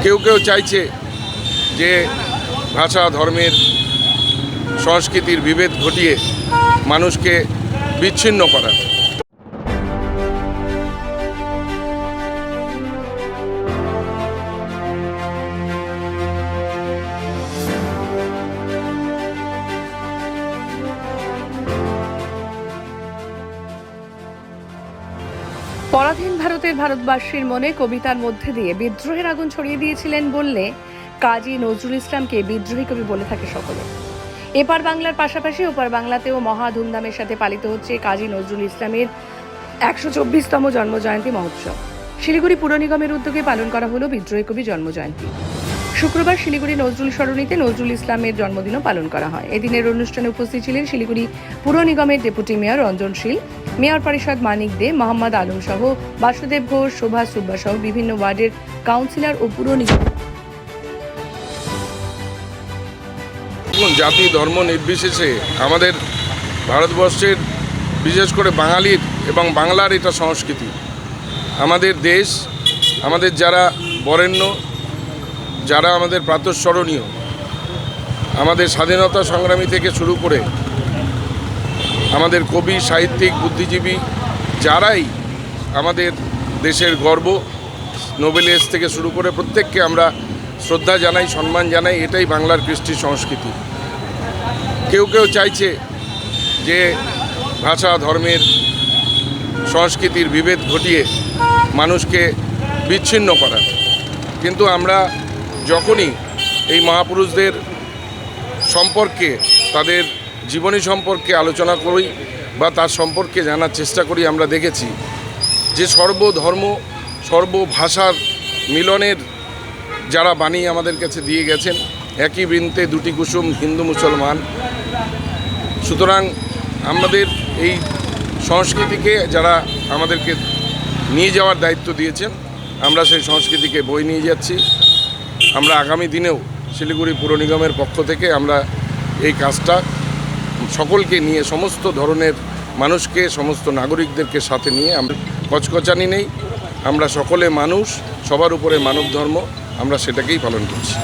কেউ কেউ চাইছে যে ভাষা, ধর্মের, সংস্কৃতির বিভেদ ঘটিয়ে মানুষকে বিচ্ছিন্ন করা। পরাধীন ভারতের ভারতবাসীর মনে কবিতার মধ্যে দিয়ে বিদ্রোহের আগুন ছড়িয়ে দিয়েছিলেন বললে কাজী নজরুল ইসলামকে বিদ্রোহী কবি বলে থাকে সকলে। এপার বাংলার পাশাপাশি ওপার বাংলাতেও মহা ধুমধামের সাথে পালিত হচ্ছে কাজী নজরুল ইসলামের 124তম জন্মজয়ন্তী মহোৎসব। শিলিগুড়ি পুর নিগমের উদ্যোগে পালন করা হলো বিদ্রোহী কবি জন্মজয়ন্তী। শুক্রবার শিলিগুড়ি নজরুল সরণিতে নজরুল ইসলামের জন্মদিনও পালন করা হয়। এদিনের অনুষ্ঠানে উপস্থিত ছিলেন শিলিগুড়ি পুর নিগমের ডেপুটি মেয়র রঞ্জন শীল, মেয়র পরিষদ মানিক দে, মোহাম্মদ আলম সহ বাসুদেব ঘোষ, শোভা সুব্বা সহ বিভিন্ন ওয়ার্ডের কাউন্সিলর ও পুর নিগম। জাতি ধর্ম নির্বিশেষে আমাদের ভারতবর্ষের, বিশেষ করে বাঙালির এবং বাংলার এটা সংস্কৃতি। আমাদের দেশ, আমাদের যারা বরেণ্য, যারা আমাদের প্রাতঃস্মরণীয়, আমাদের স্বাধীনতা সংগ্রামী থেকে শুরু করে আমাদের কবি, সাহিত্যিক, বুদ্ধিজীবী, যারাই আমাদের দেশের গর্ব, নোবেলিয়াস থেকে শুরু করে প্রত্যেককে আমরা শ্রদ্ধা জানাই, সম্মান জানাই। এটাই বাংলার কৃষ্টি সংস্কৃতি। কেউ কেউ চাইছে যে ভাষা, ধর্মের, সংস্কৃতির বিভেদ ঘটিয়ে মানুষকে বিচ্ছিন্ন করা। কিন্তু আমরা যখনই এই মহাপুরুষদের সম্পর্কে, তাদের জীবনী সম্পর্কে আলোচনা করি বা তার সম্পর্কে জানার চেষ্টা করি, আমরা দেখেছি যে সর্বধর্ম, সর্বভাষার মিলনের যারা বাণী আমাদের কাছে দিয়ে গেছেন, একই বৃন্তে দুটি কুসুম, হিন্দু মুসলমান। সুতরাং আমাদের এই সংস্কৃতিকে যারা আমাদেরকে নিয়ে যাওয়ার দায়িত্ব দিয়েছেন, আমরা সেই সংস্কৃতিকে বয়ে নিয়ে যাচ্ছি। আমরা আগামী দিনেও শিলিগুড়ি পুর নিগমের পক্ষ থেকে আমরা এই কাজটা সকলকে নিয়ে, সমস্ত ধরনের মানুষকে, সমস্ত নাগরিকদেরকে সাথে নিয়ে আমরা কচকচানি নেই। আমরা সকলে মানুষ, সবার উপরে মানব ধর্ম, আমরা সেটাকেই পালন করছি।